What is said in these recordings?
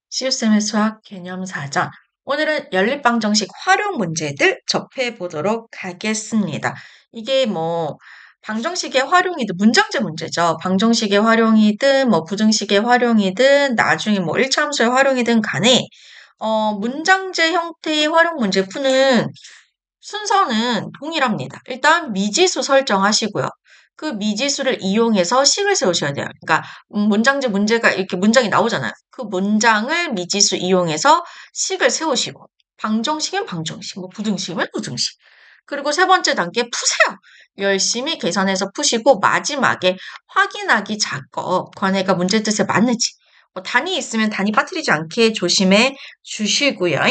시우쌤의 수학 개념 사전. 오늘은 연립방정식 활용 문제들 접해보도록 하겠습니다. 이게 방정식의 활용이든 문장제 문제죠. 방정식의 활용이든, 부등식의 활용이든, 나중에 일차함수의 활용이든 간에, 문장제 형태의 활용 문제 푸는 순서는 동일합니다. 일단 미지수 설정하시고요. 그 미지수를 이용해서 식을 세우셔야 돼요. 그러니까 문장제 문제가 이렇게 문장이 나오잖아요. 그 문장을 미지수 이용해서 식을 세우시고 방정식은 방정식, 부등식은 부등식. 그리고 세 번째 단계 푸세요. 열심히 계산해서 푸시고 마지막에 확인하기 작업, 관해가 문제 뜻에 맞는지. 단위 있으면 단위 빠뜨리지 않게 조심해 주시고요.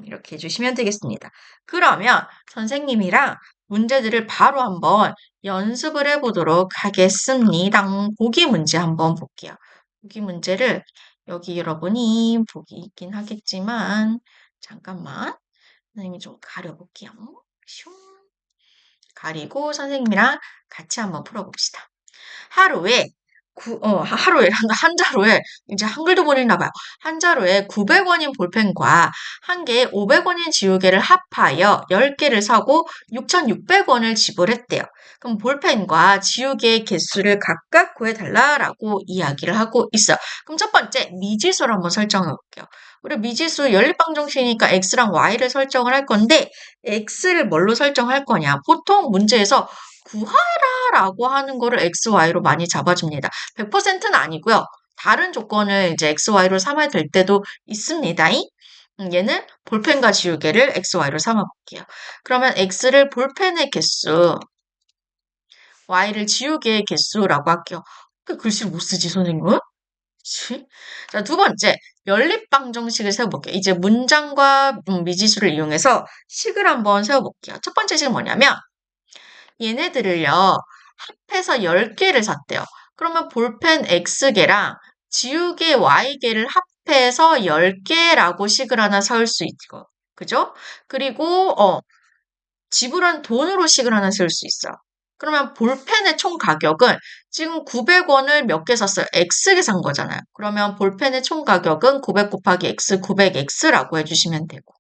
이렇게 해주시면 되겠습니다. 그러면 선생님이랑 문제들을 바로 한번 연습을 해보도록 하겠습니다. 보기 문제 한번 볼게요. 보기 문제를 여기 여러분이 보기 있긴 하겠지만 잠깐만 선생님이 좀 가려볼게요. 슝. 가리고 선생님이랑 같이 한번 풀어봅시다. 하루에 하루에 한 자루에 이제 한글도 못 읽나 봐요. 한 자루에 900원인 볼펜과 한 개에 500원인 지우개를 합하여 10개를 사고 6,600원을 지불했대요. 그럼 볼펜과 지우개의 개수를 각각 구해달라라고 이야기를 하고 있어요. 그럼 첫 번째 미지수를 한번 설정해 볼게요. 우리 미지수 연립방정식이니까 x랑 y를 설정을 할 건데 x를 뭘로 설정할 거냐? 보통 문제에서 구하라라고 하는 거를 XY로 많이 잡아줍니다. 100%는 아니고요. 다른 조건을 이제 XY로 삼아야 될 때도 있습니다. 얘는 볼펜과 지우개를 XY로 삼아 볼게요. 그러면 X를 볼펜의 개수, Y를 지우개의 개수라고 할게요. 그 글씨를 못 쓰지, 선생님은? 그치? 자, 두 번째, 연립방정식을 세워볼게요. 이제 문장과 미지수를 이용해서 식을 한번 세워볼게요. 첫 번째 식은 뭐냐면, 얘네들을요, 합해서 10개를 샀대요. 그러면 볼펜 X개랑 지우개 Y개를 합해서 10개라고 식을 하나 세울 수 있고, 그죠? 그리고, 지불한 돈으로 식을 하나 세울 수 있어. 그러면 볼펜의 총 가격은 지금 900원을 몇 개 샀어요? X개 산 거잖아요. 그러면 볼펜의 총 가격은 900 곱하기 X, 900X라고 해주시면 되고.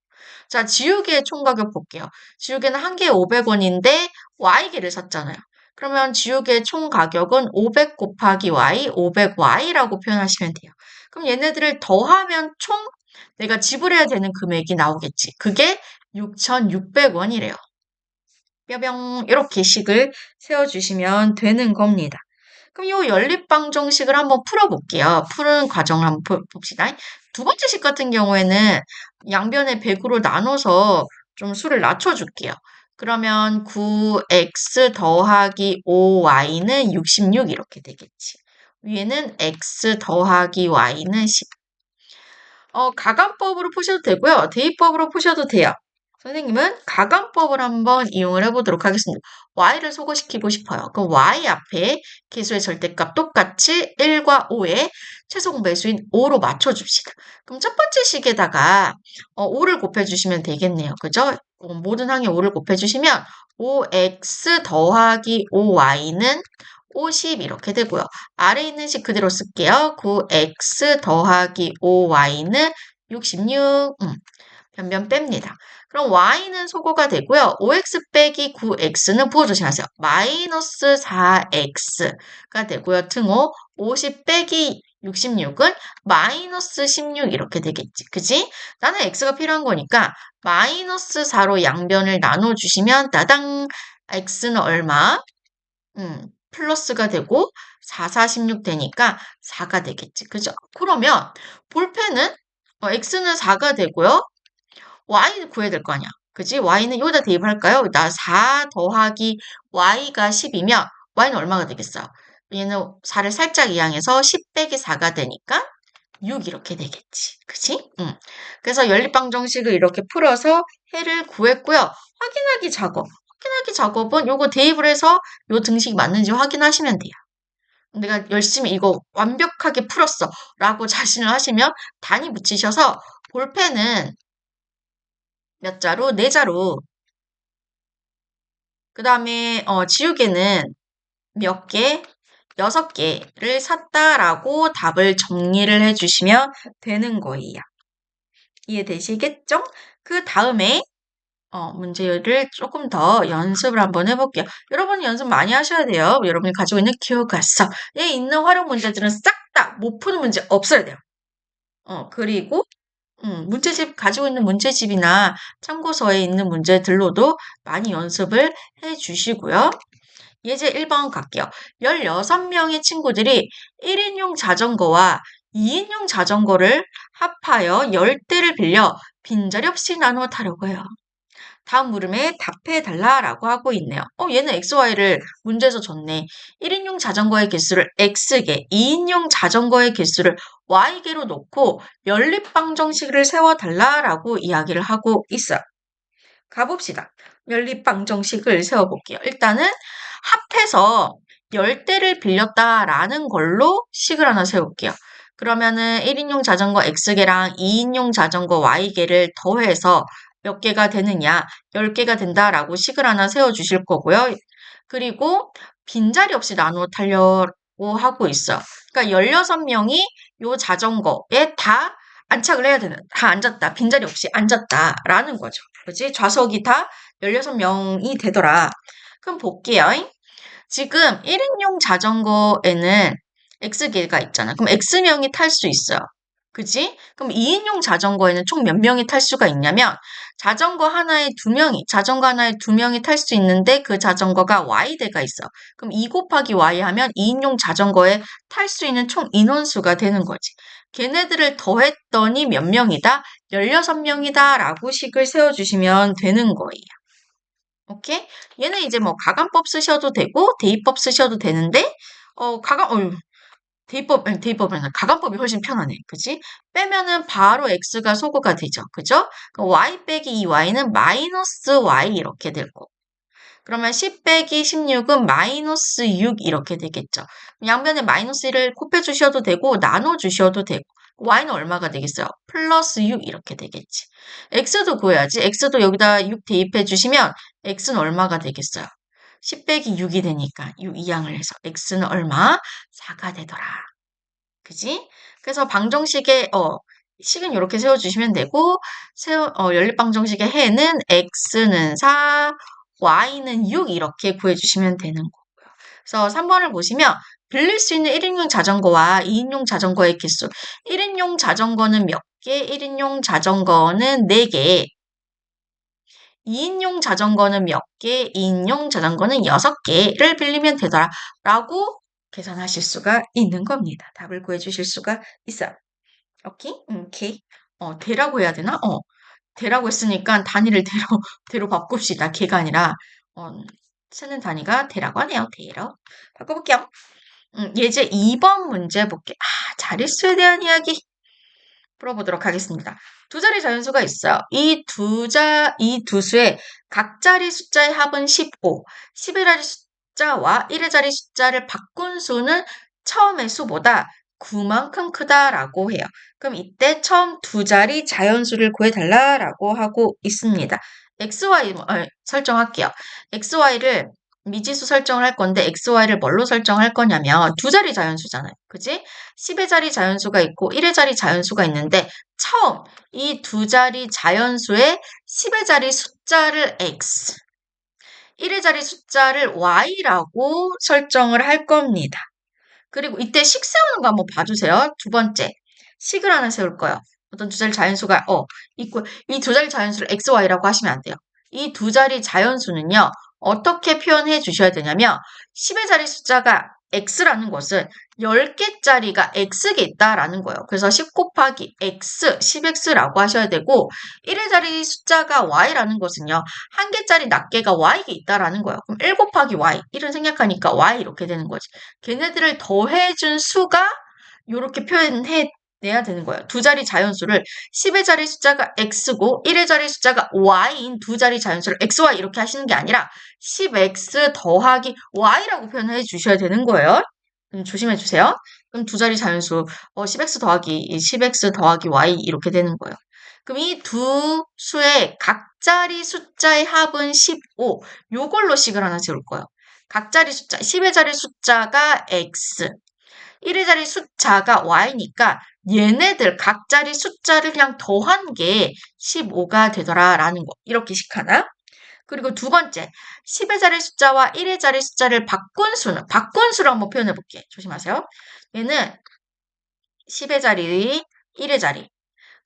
자, 지우개의 총 가격 볼게요. 지우개는 한 개에 500원인데 Y개를 샀잖아요. 그러면 지우개의 총 가격은 500 곱하기 Y, 500Y라고 표현하시면 돼요. 그럼 얘네들을 더하면 총 내가 지불해야 되는 금액이 나오겠지. 그게 6,600원이래요. 뼈병 이렇게 식을 세워주시면 되는 겁니다. 그럼 이 연립방정식을 한번 풀어볼게요. 푸는 과정을 한번 봅시다. 두 번째 식 같은 경우에는 양변에 100으로 나눠서 좀 수를 낮춰줄게요. 그러면 9x 더하기 5y는 66 이렇게 되겠지. 위에는 x 더하기 y는 10. 가간법으로 푸셔도 되고요. 대입법으로 푸셔도 돼요. 선생님은 가간법을 한번 이용을 해보도록 하겠습니다. y를 소거시키고 싶어요. 그럼 y 앞에 개수의 절대값 똑같이 1과 5의 최소 공배수인 5로 맞춰줍시다. 그럼 첫 번째 식에다가 5를 곱해주시면 되겠네요. 그죠? 모든 항에 5를 곱해주시면 5x 더하기 5y는 50 이렇게 되고요. 아래 있는 식 그대로 쓸게요. 9x 더하기 5y는 66. 변변 뺍니다. 그럼 y는 소거가 되고요. 5x 빼기 9x는 부호 조심하세요. 마이너스 4x가 되고요. 등호 50 빼기 66은 마이너스 16 이렇게 되겠지. 그지? 나는 x가 필요한 거니까 마이너스 4로 양변을 나눠주시면 따당 x는 얼마? 플러스가 되고 4, 4, 16 되니까 4가 되겠지. 그죠? 그러면 볼펜은 x는 4가 되고요. y 구해야 될 거 아니야. 그지? y는 여기다 대입할까요? 나 4 더하기 y가 10이면 y는 얼마가 되겠어? 얘는 4를 살짝 이항해서 10 빼기 4가 되니까 6 이렇게 되겠지. 그치? 그래서 연립방정식을 이렇게 풀어서 해를 구했고요. 확인하기 작업. 확인하기 작업은 요거 대입을 해서 요 등식이 맞는지 확인하시면 돼요. 내가 열심히 이거 완벽하게 풀었어 라고 자신을 하시면 단위 붙이셔서 볼펜은 몇 자루? 4자루. 그 다음에 지우개는 몇 개? 6개를 샀다라고 답을 정리를 해주시면 되는 거예요. 이해되시겠죠? 그 다음에 문제를 조금 더 연습을 한번 해볼게요. 여러분 연습 많이 하셔야 돼요. 여러분이 가지고 있는 교과서에 있는 활용 문제들은 싹 다 못 푸는 문제 없어야 돼요. 그리고 문제집 가지고 있는 문제집이나 참고서에 있는 문제들로도 많이 연습을 해 주시고요. 예제 1번 갈게요. 16명의 친구들이 1인용 자전거와 2인용 자전거를 합하여 10대를 빌려 빈자리 없이 나누어 타려고 해요. 다음 물음에 답해달라라고 하고 있네요. 얘는 XY를 문제에서 줬네. 1인용 자전거의 개수를 X개, 2인용 자전거의 개수를 Y개로 놓고 연립방정식을 세워달라라고 이야기를 하고 있어요. 가봅시다. 연립방정식을 세워볼게요. 일단은 합해서 10대를 빌렸다라는 걸로 식을 하나 세울게요. 그러면은 1인용 자전거 X개랑 2인용 자전거 Y개를 더해서 몇 개가 되느냐, 10개가 된다라고 식을 하나 세워주실 거고요. 그리고 빈자리 없이 나누어 타려고 하고 있어요. 그러니까 16명이 요 자전거에 다 안착을 해야 되는, 다 앉았다. 빈자리 없이 앉았다라는 거죠. 그지? 좌석이 다 16명이 되더라. 그럼 볼게요. 지금 1인용 자전거에는 X개가 있잖아. 그럼 X명이 탈 수 있어요. 그지? 그럼 2인용 자전거에는 총 몇 명이 탈 수가 있냐면 자전거 하나에 2명이 탈 수 있는데 그 자전거가 Y대가 있어. 그럼 2 곱하기 Y 하면 2인용 자전거에 탈 수 있는 총 인원수가 되는 거지. 걔네들을 더했더니 몇 명이다? 16명이다 라고 식을 세워주시면 되는 거예요. 오케이? 얘는 이제 뭐 가간법 쓰셔도 되고 대입법 쓰셔도 되는데 대입법은 가간법이 훨씬 편하네. 그지? 빼면은 바로 x가 소거가 되죠. 그죠? 그럼 y 빼기 2y는 마이너스 y 이렇게 될 거고. 그러면 10 빼기 16은 마이너스 6 이렇게 되겠죠. 양변에 마이너스 1을 곱해주셔도 되고 나눠주셔도 되고 y는 얼마가 되겠어요? 플러스 6 이렇게 되겠지. x도 구해야지. x도 여기다 6 대입해 주시면 x는 얼마가 되겠어요? 10 빼기 6이 되니까 6 이항을 해서 x는 얼마? 4가 되더라. 그지? 그래서 방정식의 식은 이렇게 세워주시면 되고 연립방정식의 해는 x는 4, y는 6 이렇게 구해주시면 되는 거고요. 그래서 3번을 보시면 빌릴 수 있는 1인용 자전거와 2인용 자전거의 개수. 1인용 자전거는 몇 개? 1인용 자전거는 4개. 2인용 자전거는 몇 개? 2인용 자전거는 6개를 빌리면 되더라. 라고 계산하실 수가 있는 겁니다. 답을 구해주실 수가 있어요. 오케이? 오케이. 대라고 해야 되나? 대라고 했으니까 단위를 대로 바꿉시다. 개가 아니라, 쓰는 단위가 대라고 하네요. 대로. 바꿔볼게요. 예제 2번 문제 볼게요. 자릿수에 대한 이야기 풀어보도록 하겠습니다. 두 자리 자연수가 있어요. 이 두 수의 각 자리 숫자의 합은 15. 10의 자리 숫자와 1의 자리 숫자를 바꾼 수는 처음의 수보다 9만큼 크다라고 해요. 그럼 이때 처음 두 자리 자연수를 구해달라라고 하고 있습니다. XY 설정할게요. XY를 미지수 설정을 할 건데 XY를 뭘로 설정할 거냐면 두 자리 자연수잖아요. 그지? 10의 자리 자연수가 있고 1의 자리 자연수가 있는데 처음 이 두 자리 자연수의 10의 자리 숫자를 X, 1의 자리 숫자를 Y라고 설정을 할 겁니다. 그리고 이때 식 세우는 거 한번 봐주세요. 두 번째, 식을 하나 세울 거예요. 어떤 두 자리 자연수가 있고 이 두 자리 자연수를 XY라고 하시면 안 돼요. 이 두 자리 자연수는요. 어떻게 표현해 주셔야 되냐면 10의 자리 숫자가 X라는 것은 10개짜리가 X개 있다라는 거예요. 그래서 10 곱하기 X, 10X라고 하셔야 되고 1의 자리 숫자가 Y라는 것은요. 1개짜리 낱개가 Y개 있다라는 거예요. 그럼 1 곱하기 Y, 1은 생략하니까 Y 이렇게 되는 거지. 걔네들을 더해준 수가 이렇게 표현해 내야 되는 거예요. 두 자리 자연수를 10의 자리 숫자가 X고 1의 자리 숫자가 Y인 두 자리 자연수를 XY 이렇게 하시는 게 아니라 10X 더하기 Y라고 표현해 주셔야 되는 거예요. 조심해 주세요. 그럼 두 자리 자연수 10X 더하기 Y 이렇게 되는 거예요. 그럼 이 두 수의 각 자리 숫자의 합은 15. 요걸로 식을 하나 세울 거예요. 각 자리 숫자, 10의 자리 숫자가 x, 1의 자리 숫자가 y니까 얘네들 각 자리 숫자를 그냥 더한 게 15가 되더라라는 거. 이렇게식 하나. 그리고 두 번째, 10의 자리 숫자와 1의 자리 숫자를 바꾼 수로 한번 표현해 볼게. 조심하세요. 얘는 10의 자리, 1의 자리.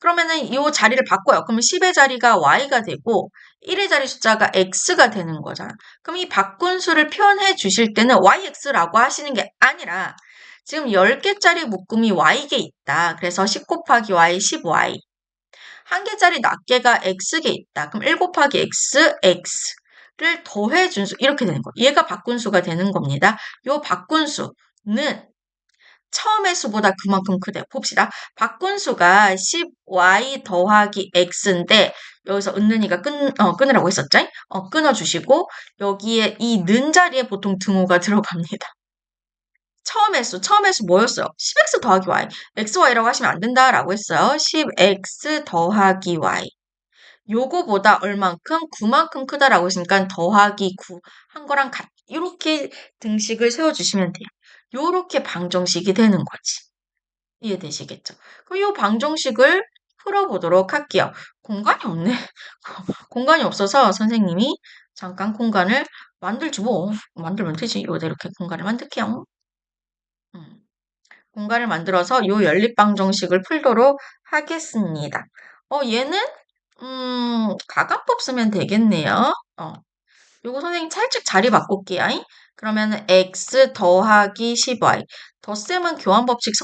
그러면은 이 자리를 바꿔요. 그러면 10의 자리가 y가 되고 1의 자리 숫자가 x가 되는 거잖아. 그럼 이 바꾼 수를 표현해 주실 때는 yx라고 하시는 게 아니라 지금 10개짜리 묶음이 y개 있다. 그래서 10 곱하기 y, 10y. 한 개짜리 낱개가 x개 있다. 그럼 1 곱하기 x, x를 더해준 수. 이렇게 되는 거예요. 얘가 바꾼수가 되는 겁니다. 요 바꾼수는 처음의 수보다 그만큼 크대요. 봅시다. 바꾼수가 10y 더하기 x인데 여기서 은는이가 끊으라고 했었죠? 끊어주시고 여기에 이 는 자리에 보통 등호가 들어갑니다. 처음의 수 뭐였어요? 10x 더하기 y. xy라고 하시면 안 된다라고 했어요. 10x 더하기 y. 요거보다 얼만큼? 9만큼 크다라고 했으니까 더하기 9 한 거랑 이렇게 등식을 세워주시면 돼요. 요렇게 방정식이 되는 거지. 이해되시겠죠? 그럼 요 방정식을 풀어보도록 할게요. 공간이 없네. 공간이 없어서 선생님이 잠깐 공간을 만들지 뭐. 만들면 되지. 여기다 이렇게 공간을 만들게요. 공간을 만들어서 요 연립방정식을 풀도록 하겠습니다. 얘는 가간법 쓰면 되겠네요. 요거 선생님 살짝 자리 바꿀게요. 그러면 x 더하기 10y. 덧셈은 교환법칙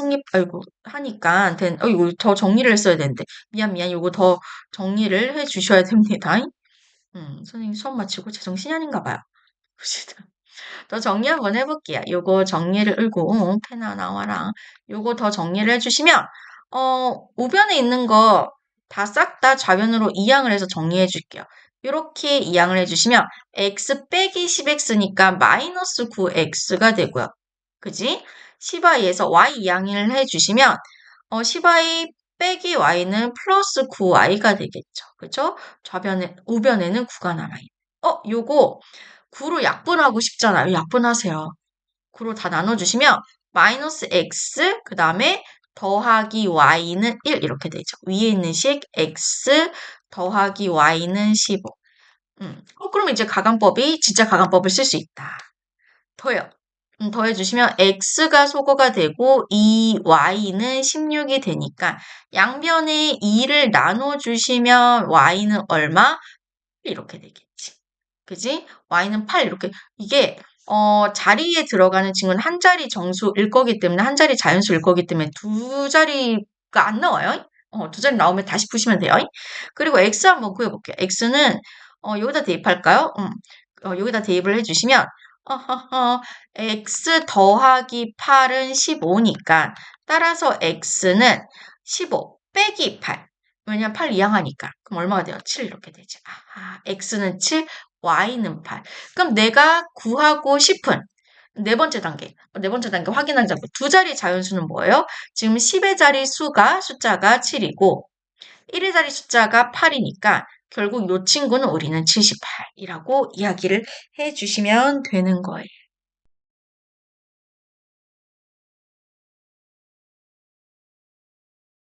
하니까 이거 더 정리를 했어야 되는데. 미안. 요거 더 정리를 해 주셔야 됩니다. 선생님 수업 마치고 제정신이 아닌가 봐요. 봅시다. 더 정리 한번 해볼게요. 요거 정리를 페나 나와라. 요거 더 정리를 해주시면 우변에 있는 거 다 싹 다 좌변으로 이항을 해서 정리해 줄게요. 이렇게 이항을 해주시면 x 빼기 10x니까 마이너스 9x가 되고요. 그지? 10y에서 y 이항을 해주시면 10y 빼기 y는 플러스 9y가 되겠죠. 그죠? 우변에는 9가 남아있네. 요거 9로 약분하고 싶잖아요. 약분하세요. 9로 다 나눠주시면 마이너스 x 그 다음에 더하기 y는 1 이렇게 되죠. 위에 있는 식 x 더하기 y는 15. 그럼 이제 진짜 가간법을 쓸 수 있다. 더요. 더해주시면 x가 소거가 되고 이 y는 16이 되니까 양변에 2를 나눠주시면 y는 얼마? 이렇게 되겠지. 그지? y는 8 이렇게 이게 자리에 들어가는 친구는 한 자리 정수일 거기 때문에 한 자리 자연수일 거기 때문에 두 자리가 안 나와요. 두 자리 나오면 다시 푸시면 돼요. 그리고 x 한번 구해볼게요. x는 여기다 대입할까요? 여기다 대입을 해주시면 x 더하기 8은 15니까 따라서 x는 15 빼기 8. 왜냐면 8 이항하니까. 그럼 얼마가 돼요? 7 이렇게 되죠. x는 7, y는 8. 그럼 내가 구하고 싶은 네 번째 단계 확인하자고. 두 자리 자연수는 뭐예요? 지금 10의 자리 숫자가 7이고 1의 자리 숫자가 8이니까 결국 이 친구는 우리는 78이라고 이야기를 해주시면 되는 거예요.